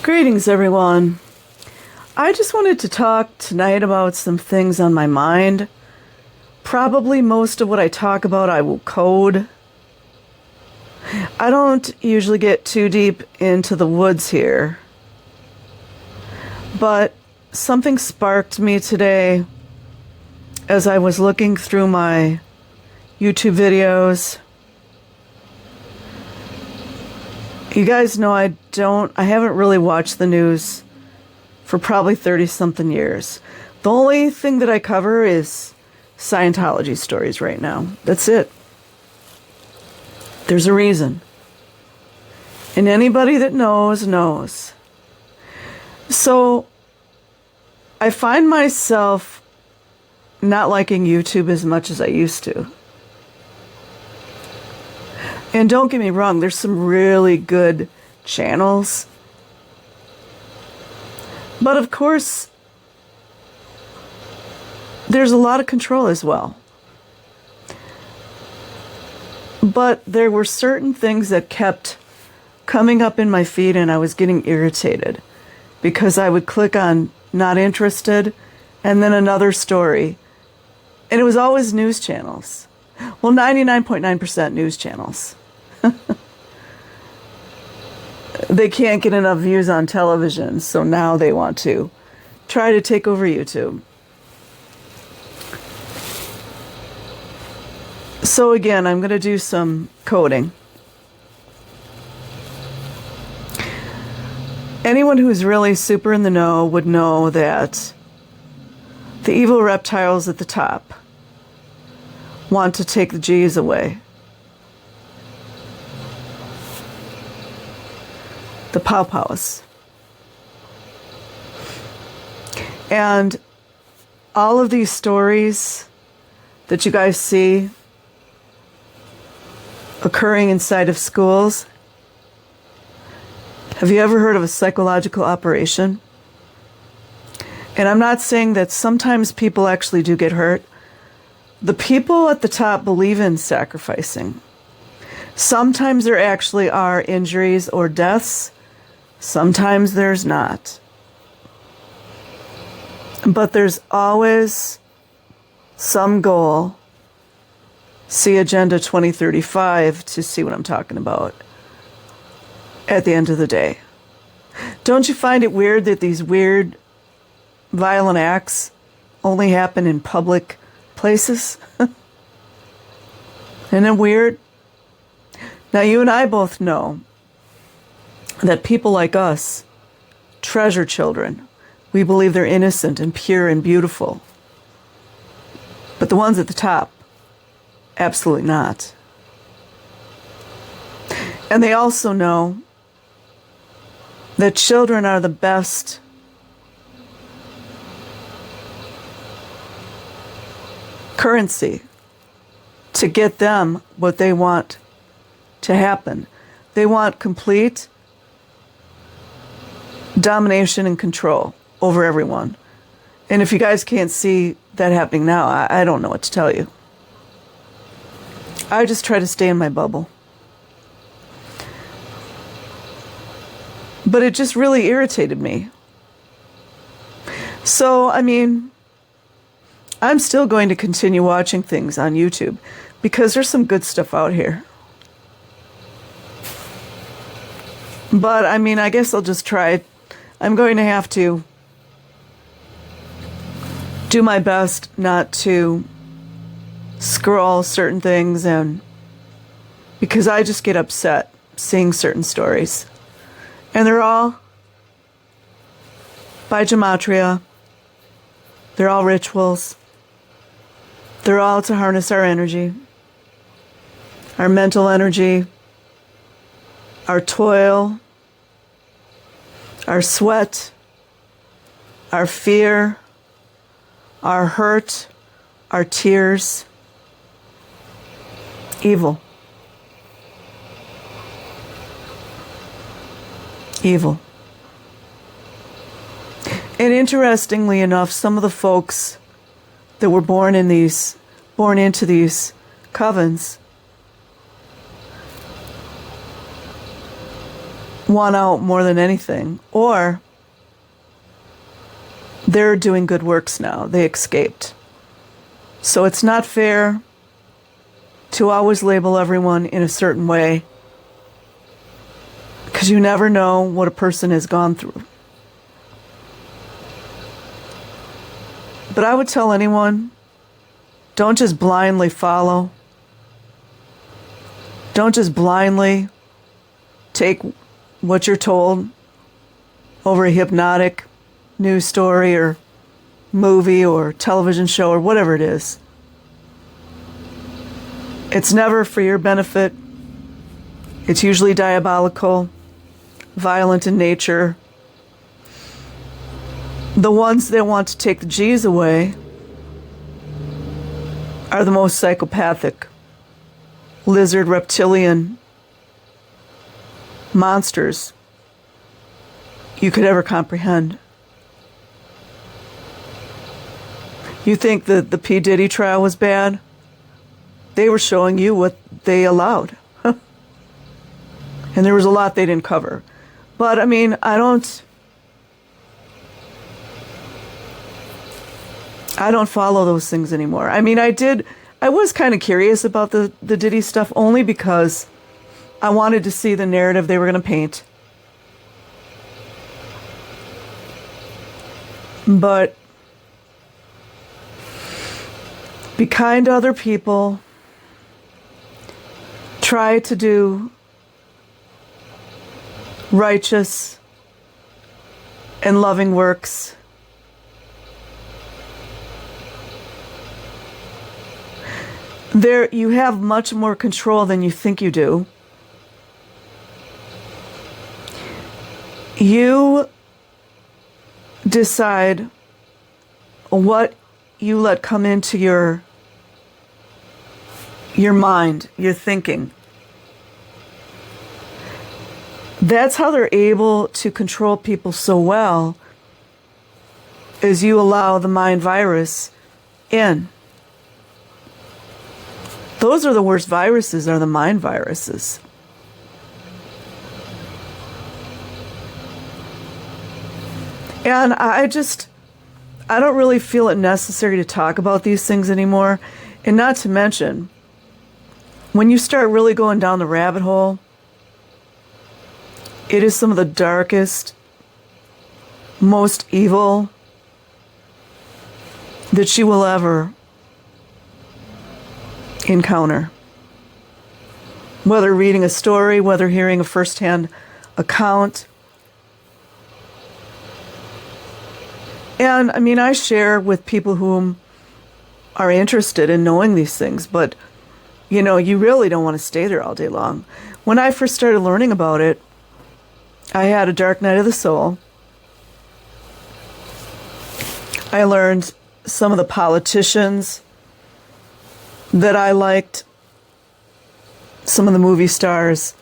Greetings, everyone. I just wanted to talk tonight about some things on my mind. Probably most of what I talk about I will code. I don't usually get too deep into the woods here, but something sparked me today as I was looking through my YouTube videos. You guys know I haven't really watched the news for probably 30-something years. The only thing that I cover is Scientology stories right now. That's it. There's a reason. And anybody that knows, knows. So, I find myself not liking YouTube as much as I used to. And don't get me wrong, there's some really good channels. But of course, there's a lot of control as well. But there were certain things that kept coming up in my feed and I was getting irritated because I would click on not interested and then another story. And it was always news channels. Well, 99.9% news channels. They can't get enough views on television, so now they want to try to take over YouTube. So again, I'm going to do some coding. Anyone who's really super in the know would know that the evil reptiles at the top want to take the G's away. The pow-pows. And all of these stories that you guys see occurring inside of schools, have you ever heard of a psychological operation? And I'm not saying that sometimes people actually do get hurt. The people at the top believe in sacrificing. Sometimes there actually are injuries or deaths. Sometimes there's not. But there's always some goal. See Agenda 2035 to see what I'm talking about at the end of the day. Don't you find it weird that these weird, violent acts only happen in public places? Isn't it weird? Now, you and I both know that people like us treasure children. We believe they're innocent and pure and beautiful. But the ones at the top, absolutely not. And they also know that children are the best currency to get them what they want to happen. They want complete domination and control over everyone. And if you guys can't see that happening now, I don't know what to tell you. I just try to stay in my bubble. But it just really irritated me. So, I mean, I'm still going to continue watching things on YouTube because there's some good stuff out here. But, I mean, I guess I'll just try. I'm going to have to do my best not to scroll certain things, and because I just get upset seeing certain stories. And they're all by gematria. They're all rituals. They're all to harness our energy, our mental energy, our toil, our sweat, our fear, our hurt, our tears. Evil. Evil. And interestingly enough, some of the folks that were born into these covens want out more than anything, or they're doing good works now. They escaped. So it's not fair to always label everyone in a certain way, because you never know what a person has gone through. But I would tell anyone, don't just blindly follow. Don't just blindly take what you're told over a hypnotic news story or movie or television show or whatever it is. It's never for your benefit. It's usually diabolical, violent in nature. The ones that want to take the G's away are the most psychopathic, lizard, reptilian monsters you could ever comprehend. You think that the P. Diddy trial was bad? They were showing you what they allowed. And there was a lot they didn't cover. But, I mean, I don't follow those things anymore. I mean, I was kind of curious about the Diddy stuff only because I wanted to see the narrative they were going to paint. But be kind to other people. Try to do righteous and loving works. There, you have much more control than you think you do. You decide what you let come into your mind, your thinking. That's how they're able to control people so well, is you allow the mind virus in. Those are the worst viruses, are the mind viruses. And I don't really feel it necessary to talk about these things anymore. And not to mention, when you start really going down the rabbit hole, it is some of the darkest, most evil that you will ever encounter. Whether reading a story, whether hearing a first-hand account. And I mean, I share with people whom are interested in knowing these things, but you know, you really don't want to stay there all day long. When I first started learning about it, I had a dark night of the soul. I learned some of the politicians that I liked, some of the movie stars,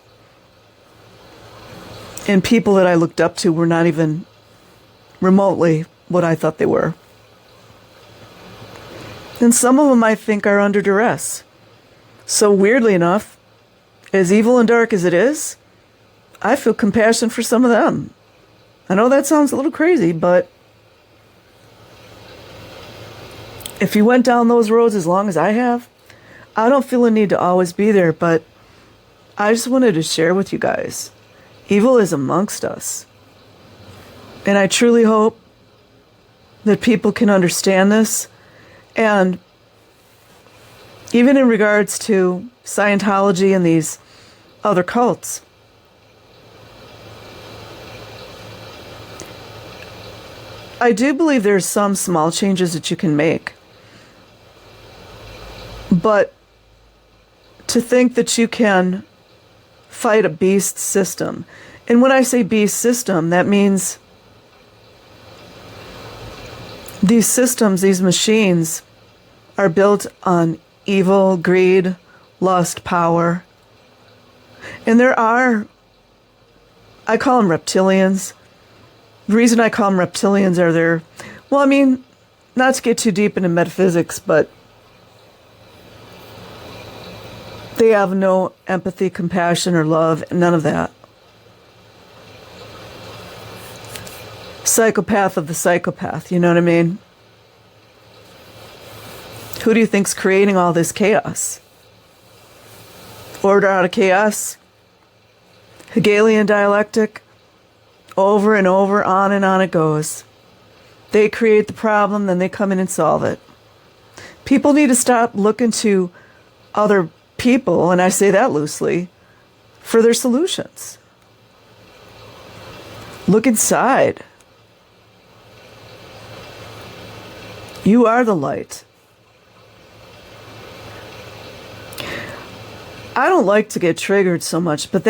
and people that I looked up to were not even remotely what I thought they were. And some of them I think are under duress. So weirdly enough, as evil and dark as it is, I feel compassion for some of them. I know that sounds a little crazy, but if you went down those roads as long as I have, I don't feel a need to always be there, but I just wanted to share with you guys. Evil is amongst us. And I truly hope that people can understand this. And even in regards to Scientology and these other cults, I do believe there's some small changes that you can make. But to think that you can fight a beast system, and when I say beast system, that means these systems, these machines, are built on evil, greed, lust, power. And there are, I call them reptilians. The reason I call them reptilians are they're, well, I mean, not to get too deep into metaphysics, but they have no empathy, compassion, or love, none of that. psychopath of the psychopath, you know what I mean? Who do you think's creating all this chaos? Order out of chaos? Hegelian dialectic? Over and over, on and on it goes. They create the problem, then they come in and solve it. People need to stop looking to other people, and I say that loosely, for their solutions. Look inside. You are the light. I don't like to get triggered so much, but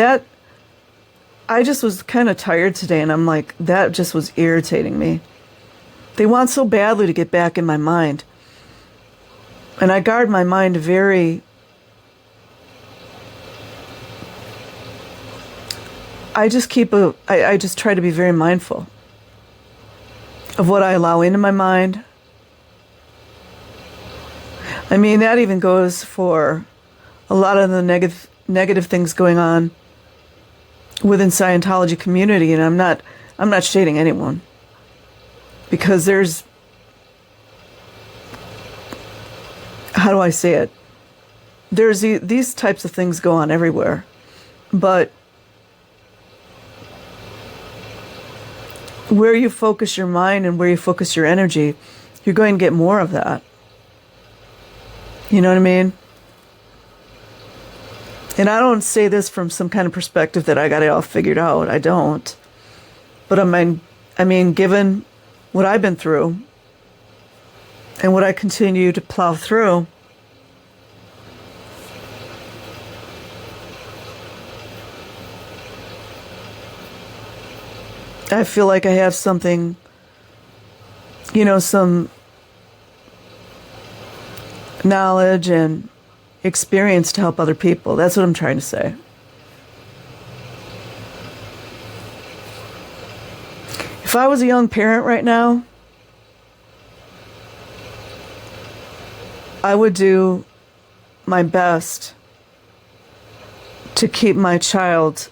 I just was kind of tired today, and I'm like, that just was irritating me. They want so badly to get back in my mind. And I guard my mind I just try to be very mindful of what I allow into my mind. I mean, that even goes for a lot of the negative things going on within Scientology community, and I'm not shading anyone, because there's, how do I say it? There's these types of things go on everywhere, but where you focus your mind and where you focus your energy, you're going to get more of that. You know what I mean? And I don't say this from some kind of perspective that I got it all figured out. I don't. But I mean, given what I've been through and what I continue to plow through, I feel like I have something, some knowledge and experience to help other people. That's what I'm trying to say. If I was a young parent right now, I would do my best to keep my child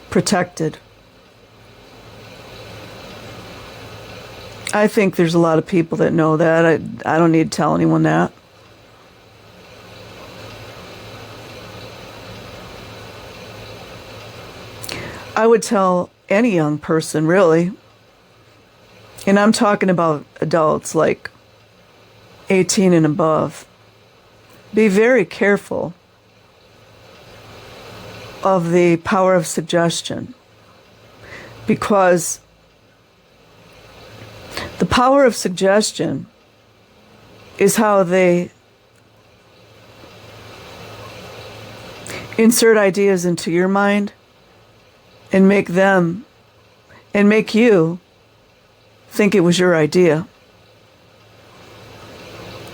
protected. I think there's a lot of people that know that. I don't need to tell anyone that. I would tell any young person, really, and I'm talking about adults like 18 and above, be very careful of the power of suggestion, because the power of suggestion is how they insert ideas into your mind and make you think it was your idea.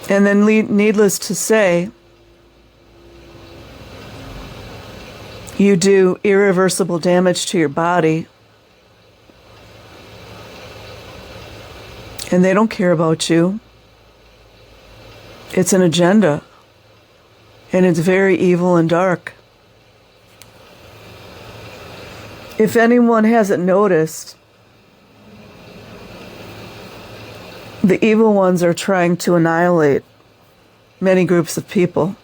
And then, needless to say, you do irreversible damage to your body. And they don't care about you. It's an agenda. And it's very evil and dark. If anyone hasn't noticed, the evil ones are trying to annihilate many groups of people.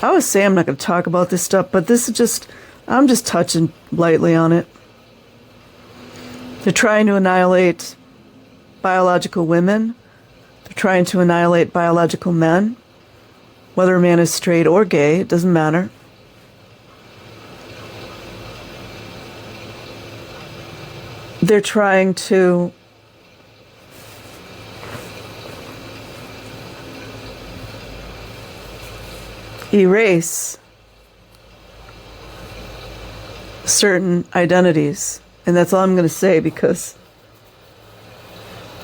I always say I'm not going to talk about this stuff, but I'm just touching lightly on it. They're trying to annihilate biological women. They're trying to annihilate biological men. Whether a man is straight or gay, it doesn't matter. They're trying to erase certain identities. And that's all I'm going to say, because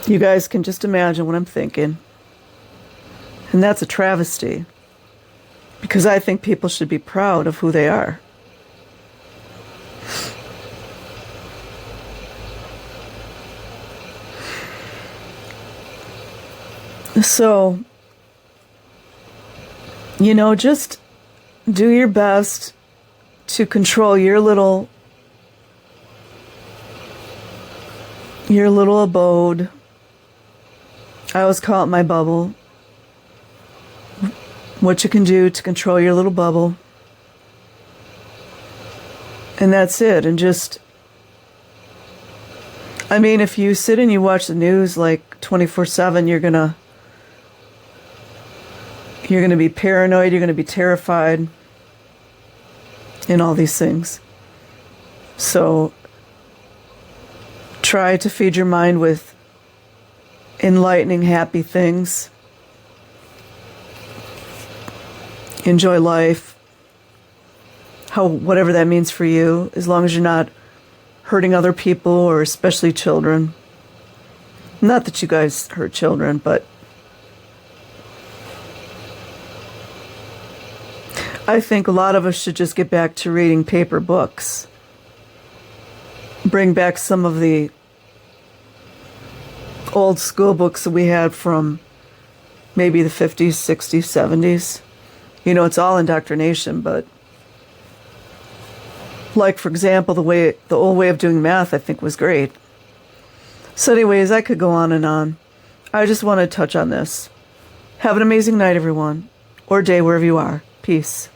you guys can just imagine what I'm thinking. And that's a travesty, because I think people should be proud of who they are. So, just do your best to control your little your little abode. I always call it my bubble. What you can do to control your little bubble. And that's it. And just, I mean, if you sit and you watch the news like 24/7, you're gonna be paranoid, you're gonna be terrified, and all these things. So try to feed your mind with enlightening, happy things. Enjoy life, whatever that means for you, as long as you're not hurting other people, or especially children. Not that you guys hurt children, but I think a lot of us should just get back to reading paper books. Bring back some of the old school books that we had from maybe the 50s, 60s, 70s. You know, it's all indoctrination, but like, for example, the old way of doing math, I think, was great. So anyways, I could go on and on. I just want to touch on this. Have an amazing night, everyone, or day, wherever you are. Peace.